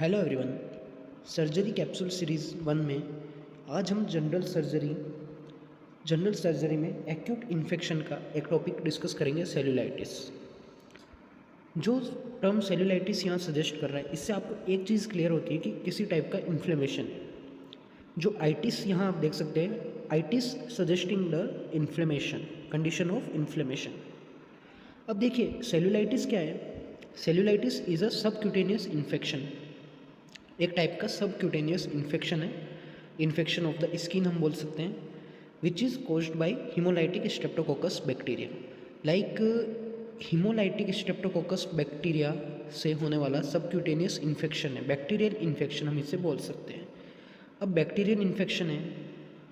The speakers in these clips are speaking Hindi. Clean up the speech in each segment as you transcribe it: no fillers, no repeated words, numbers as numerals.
Hello everyone. Surgery capsule series 1 में आज हम जनरल सर्जरी में एक्यूट इन्फेक्शन का एक टॉपिक डिस्कस करेंगे, सेल्यूलाइटिस। जो टर्म सेल्यूलाइटिस यहाँ सजेस्ट कर रहा है, इससे आपको एक चीज़ क्लियर होती है कि किसी टाइप का इन्फ्लेमेशन है। जो आइटिस यहाँ आप देख सकते हैं, itis suggesting the inflammation, condition of inflammation. अब देखिए सेल्यूलाइटिस क्या है। Cellulitis is a subcutaneous infection, एक टाइप का सबक्यूटेनियस इन्फेक्शन है। इन्फेक्शन ऑफ द स्किन हम बोल सकते हैं, which is caused by haemolytic Streptococcus bacteria. Like haemolytic Streptococcus bacteria से होने वाला सबक्यूटेनियस इन्फेक्शन है, बैक्टीरियल इन्फेक्शन हम इसे बोल सकते हैं। अब बैक्टीरियल इन्फेक्शन है,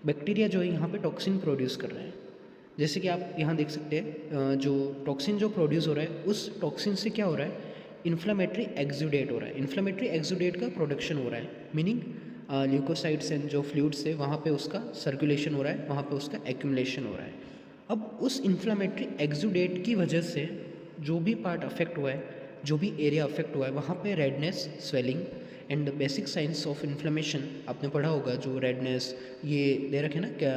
बैक्टीरिया जो है यहाँ पे टॉक्सिन प्रोड्यूस कर रहे हैं। जैसे कि आप यहाँ देख सकते हैं, जो टॉक्सिन जो प्रोड्यूस हो रहा है, उस टॉक्सिन से क्या हो रहा है, इन्फ्लामेटरी एक्सुडेट हो रहा है। इन्फ्लामेटरी एक्सुडेट का प्रोडक्शन हो रहा है, मीनिंग ल्यूकोसाइड्स एंड जो फ्लूइड्स है वहाँ पे उसका सर्कुलेशन हो रहा है, वहाँ पे उसका एक्यूमुलेशन हो रहा है। अब उस इन्फ्लामेटरी एक्सुडेट की वजह से जो भी पार्ट अफेक्ट हुआ है, जो भी एरिया अफेक्ट हुआ है, वहाँ पे redness, swelling and basic science of inflammation आपने पढ़ा होगा। जो रेडनेस ये दे रखे ना, क्या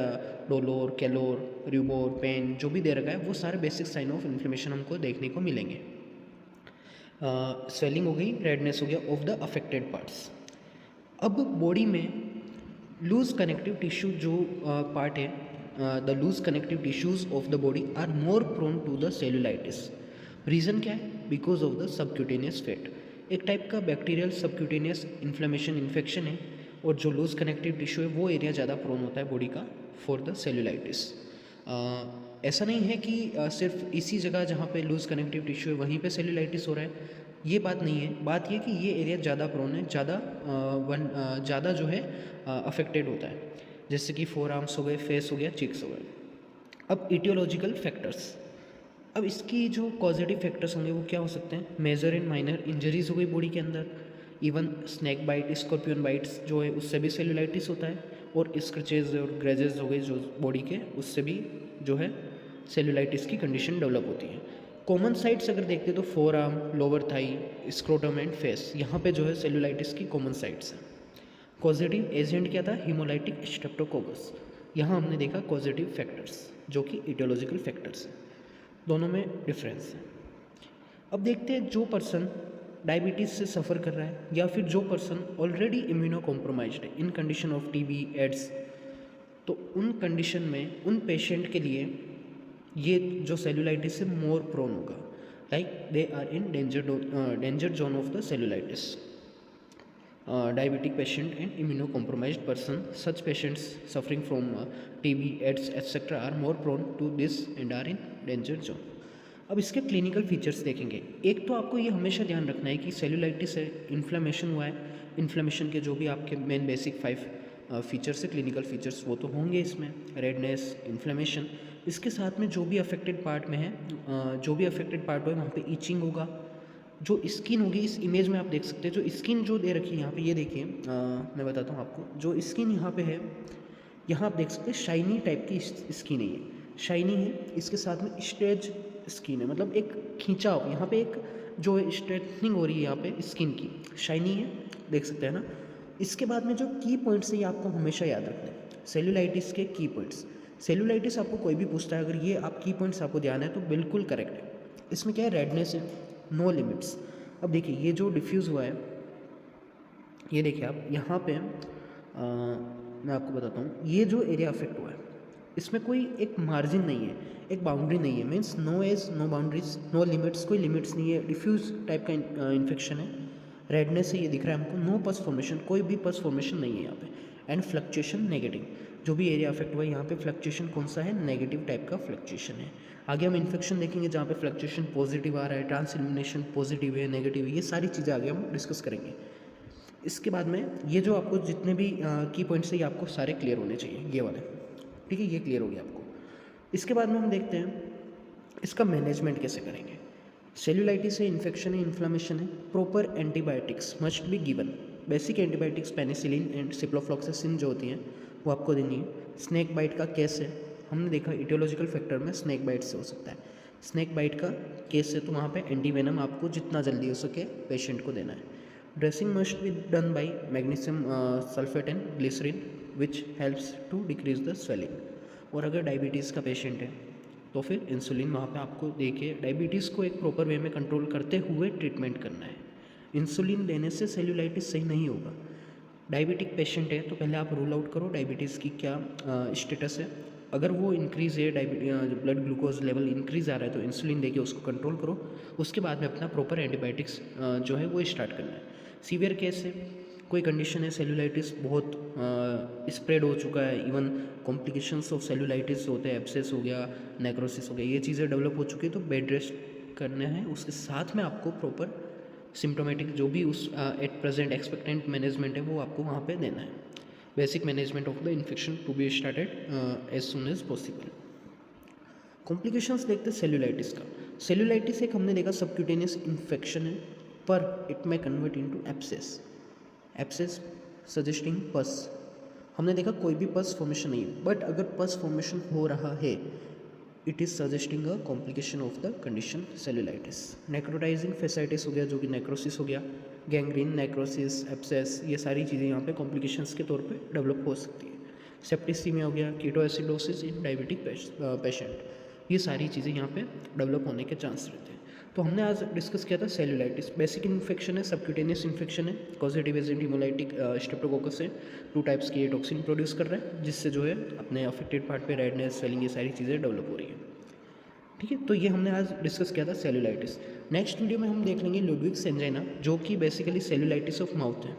डोलोर, कैलोर, रूबोर, पेन, जो भी दे रखा है, वो सारे बेसिक साइन ऑफ इन्फ्लेमेशन हमको देखने को मिलेंगे। स्वेलिंग हो गई, रेडनेस हो गया ऑफ द अफेक्टेड पार्ट्स। अब बॉडी में लूज कनेक्टिव टिश्यू जो पार्ट है, the loose connective tissues of the body are more prone to the cellulitis. Reason क्या है? Because of the subcutaneous fat. एक टाइप का बैक्टीरियल सबक्यूटेनियस इन्फ्लेमेशन इन्फेक्शन है, और जो लूज कनेक्टिव टिश्यू है वो एरिया ज़्यादा प्रोन होता है बॉडी का फॉर द सेल्यूलाइटिस। ऐसा नहीं है कि सिर्फ इसी जगह जहाँ पे लूज कनेक्टिव टिश्यू है वहीं पे सेल्यूलाइटिस हो रहा है, ये बात नहीं है। बात ये कि ये एरिया ज़्यादा प्रोन है, ज़्यादा जो है अफेक्टेड होता है। जैसे कि फोर आर्म्स हो गए, फेस हो गया, चिक्स हो गए। अब इटियोलॉजिकल फैक्टर्स, अब इसकी जो पॉजिटिव फैक्टर्स होंगे वो क्या हो सकते हैं? मेजर एंड माइनर इंजरीज हो गई बॉडी के अंदर, even snake bite, scorpion bites जो है उससे भी सेल्यूलाइटिस होता है, और स्क्रचेज और ग्रेजेस हो गए जो बॉडी के, उससे भी जो है सेल्यूलाइटिस की कंडीशन डेवलप होती है। कॉमन साइट्स अगर देखते हैं तो forearm, lower thigh, scrotum and face, यहाँ पे जो है सेल्यूलाइटिस की कॉमन साइट्स हैं। कॉजेटिव एजेंट क्या था? Haemolytic streptococcus. यहाँ हमने देखा कॉजेटिव फैक्टर्स जो कि इटियोलॉजिकल फैक्टर्स हैं, दोनों में डिफरेंस है। अब देखते हैं जो पर्सन डायबिटीज़ से सफ़र कर रहा है, या फिर जो पर्सन ऑलरेडी इम्यूनो कॉम्प्रोमाइज्ड है इन कंडीशन ऑफ टीबी, एड्स, तो उन कंडीशन में उन पेशेंट के लिए ये जो सेल्यूलाइटिस से मोर प्रोन होगा, like they are in danger zone of the cellulitis. diabetic patient and immunocompromised person, such patients suffering from TB, AIDS, etc. are more prone to this and are in danger zone. अब इसके क्लिनिकल फीचर्स देखेंगे। एक तो आपको ये हमेशा ध्यान रखना है कि सेल्यूलाइटिस है, इन्फ्लेमेशन हुआ है, इन्फ्लेमेशन के जो भी आपके मेन बेसिक 5 फीचर्स है, क्लिनिकल फीचर्स, वो तो होंगे इसमें, रेडनेस, इन्फ्लेमेशन। इसके साथ में जो भी अफेक्टेड पार्ट में है, जो भी अफेक्टेड पार्ट हो वहाँ पे ईचिंग होगा, जो स्किन होगी, इस इमेज में आप देख सकते हैं, जो स्किन जो दे रखी है यहाँ पे, ये देखिए, मैं बताता हूँ आपको। जो स्किन यहाँ पे है, यहाँ आप देख सकते हैं शाइनी टाइप की स्किन है, ये शाइनी है, इसके साथ में स्ट्रेच स्किन है, मतलब एक खींचाव, यहाँ पे एक जो स्ट्रेटनिंग हो रही है यहाँ पे स्किन की, शाइनी है, देख सकते हैं ना। इसके बाद में जो की पॉइंट्स है ये आपको हमेशा याद रखना है, सेल्यूलाइटिस के की पॉइंट्स। सेल्यूलाइटिस आपको कोई भी पूछता है, अगर ये आप की पॉइंट्स आपको ध्यान है तो बिल्कुल करेक्ट है। इसमें क्या है? रेडनेस है, नो लिमिट्स। अब देखिए ये जो डिफ्यूज़ हुआ है, ये देखिए आप यहाँ पे, मैं आपको बताता हूँ, ये जो एरिया अफेक्ट हुआ है इसमें कोई एक मार्जिन नहीं है, एक बाउंड्री नहीं है, means no edge, no boundaries, no limits, कोई लिमिट्स नहीं है, डिफ्यूज़ टाइप का इन्फेक्शन है। रेडनेस है, ये दिख रहा है हमको, नो पस फॉर्मेशन, कोई भी पस फॉर्मेशन नहीं है यहाँ पे, एंड फ्लक्चुएशन नेगेटिव। जो भी एरिया अफेक्ट हुआ है यहाँ पे फ्लक्चुएशन कौन सा है? नेगेटिव टाइप का फ्लक्चुएशन है। आगे हम इन्फेक्शन देखेंगे जहाँ पे फ्लक्चुएशन पॉजिटिव आ रहा है, ट्रांसइल्यूमिनेशन पॉजिटिव है, नेगेटिव है, ये सारी चीज़ें आगे हम डिस्कस करेंगे। इसके बाद में ये जो आपको जितने भी की पॉइंट्स है ये आपको सारे क्लियर होने चाहिए, ये वाले, ठीक है, ये क्लियर हो गया आपको। इसके बाद में हम देखते हैं इसका मैनेजमेंट कैसे करेंगे। सेल्यूलाइटिस है, इन्फेक्शन है, इन्फ्लामेशन है, proper antibiotics must be given. Basic antibiotics penicillin and ciprofloxacin जो होती हैं वो आपको देनी है। स्नैक बाइट का केस है, हमने देखा इटियोलॉजिकल फैक्टर में स्नैक बाइट से हो सकता है। स्नैक बाइट का केस है तो वहाँ पे एंटीवेनम आपको जितना जल्दी हो सके पेशेंट को देना है। Dressing must be done by magnesium sulphate and glycerine which helps to decrease the swelling. और अगर डायबिटीज़ का पेशेंट है तो फिर इंसुलिन वहाँ पे आपको दे के डायबिटीज़ को एक प्रॉपर वे में कंट्रोल करते हुए ट्रीटमेंट करना है। इंसुलिन लेने से सेल्यूलाइटिस सही नहीं होगा। डायबिटिक पेशेंट है तो पहले आप रूल आउट करो डायबिटीज़ की क्या स्टेटस है। अगर वो इंक्रीज़ है, ब्लड ग्लूकोज लेवल इंक्रीज़ आ रहा है तो इंसुलिन देके उसको कंट्रोल करो। उसके बाद में अपना प्रॉपर एंटीबायोटिक्स जो है वो स्टार्ट करना है। सीवियर केस है, कोई कंडीशन है, सेल्यूलाइटिस बहुत स्प्रेड हो चुका है, इवन कॉम्प्लिकेशंस ऑफ सेल्यूलाइटिस होते हैं, एब्सेस हो गया, नेक्रोसिस हो गया, ये चीज़ें डेवलप हो चुकी है तो बेड रेस्ट करना है। उसके साथ में आपको प्रॉपर सिम्टोमेटिक जो भी उस एट प्रेजेंट एक्सपेक्टेंट मैनेजमेंट है वो आपको वहाँ पे देना है। Basic management of the infection to be started as soon as possible. Complications देखते हैं सेल्यूलाइटिस का। सेल्यूलाइटिस एक हमने देखा सबक्यूटेनियस इन्फेक्शन है, पर it may convert into abscess. Abscess suggesting पस। हमने देखा कोई भी पस फॉर्मेशन नहीं है, बट अगर पस फॉर्मेशन हो रहा है it is suggesting a complication of the condition cellulitis. Necrotizing fasciitis हो गया जो कि नेक्रोसिस हो गया, गैंग्रीन, नेक्रोसिस, एब्सेस, ये सारी चीज़ें यहाँ पे कॉम्प्लिकेशंस के तौर पे डेवलप हो सकती है। सेप्टिसीमिया हो गया, कीटोएसिडोसिस इन डायबिटिक पेशेंट, ये सारी चीज़ें यहाँ पे डेवलप होने के चांस रहते हैं। तो हमने आज डिस्कस किया था सेल्यूलाइटिस। बेसिक इन्फेक्शन है, सबक्यूटेनियस इन्फेक्शन है, कॉजेटिव एजेंट हिमोलाइटिक स्ट्रेप्टोकोकस है, 2 टाइप्स की ये टॉक्सिन प्रोड्यूस कर रहा है जिससे जो है अपने अफेक्टेड पार्ट पे रेडनेस, स्वेलिंग, ये सारी चीज़ें डेवलप हो रही है। ठीक है, तो ये हमने आज डिस्कस किया था सेल्यूलाइटिस। नेक्स्ट वीडियो में हम देख लेंगे लुडविग्स एंजाइना जो कि बेसिकली सेल्यूलाइटिस ऑफ माउथ है।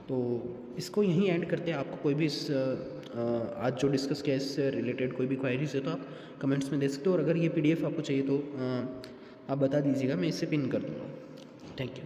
तो इसको यहीं एंड करते हैं। आपको कोई भी इस आज जो डिस्कस किया इससे रिलेटेड कोई भी क्वायरीज है तो आप कमेंट्स में दे सकते हो, और अगर ये PDF आपको चाहिए तो आप बता दीजिएगा, मैं इसे पिन कर दूँगा। Thank you.